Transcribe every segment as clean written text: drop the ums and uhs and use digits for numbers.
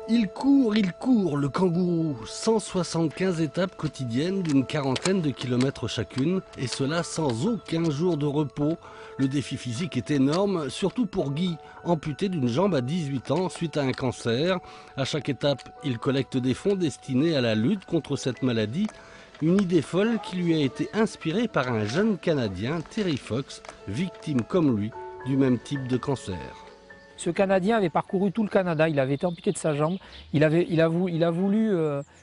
il court, le kangourou. 175 étapes quotidiennes d'une quarantaine de kilomètres chacune, et cela sans aucun jour de repos. Le défi physique est énorme, surtout pour Guy, amputé d'une jambe à 18 ans suite à un cancer. À chaque étape, il collecte des fonds destinés à la lutte contre cette maladie. Une idée folle qui lui a été inspirée par un jeune Canadien, Terry Fox, victime comme lui du même type de cancer. Ce Canadien avait parcouru tout le Canada, il avait été amputé de sa jambe, il a voulu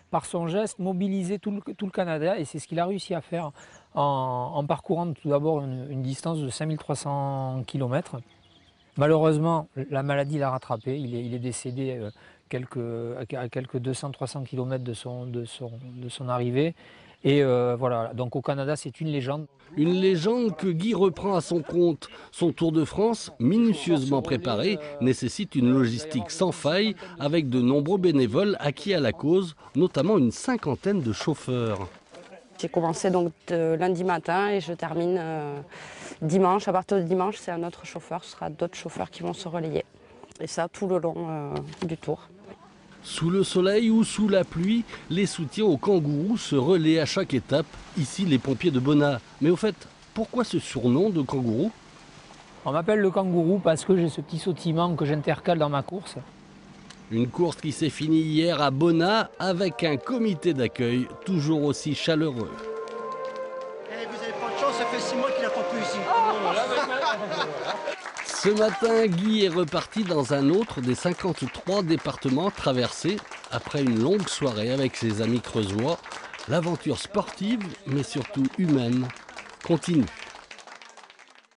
par son geste mobiliser tout le Canada, et c'est ce qu'il a réussi à faire en parcourant tout d'abord une distance de 5300 km. Malheureusement, la maladie l'a rattrapé, il est décédé à quelques 200-300 km de son arrivée. Et voilà, donc au Canada, c'est une légende. Une légende que Guy reprend à son compte. Son Tour de France, minutieusement préparé, nécessite une logistique sans faille, avec de nombreux bénévoles acquis à la cause, notamment une cinquantaine de chauffeurs. J'ai commencé donc lundi matin et je termine dimanche. À partir de dimanche, c'est un autre chauffeur, ce sera d'autres chauffeurs qui vont se relayer. Et ça tout le long du Tour. Sous le soleil ou sous la pluie, les soutiens aux kangourous se relaient à chaque étape. Ici, les pompiers de Bonnat. Mais au fait, pourquoi ce surnom de kangourou? On m'appelle le kangourou parce que j'ai ce petit sautillement que j'intercale dans ma course. Une course qui s'est finie hier à Bonnat avec un comité d'accueil toujours aussi chaleureux. Vous avez pas de chance, ça fait 6 mois qu'il n'a pas pu ici. Ce matin, Guy est reparti dans un autre des 53 départements traversés après une longue soirée avec ses amis creusois. L'aventure sportive, mais surtout humaine, continue.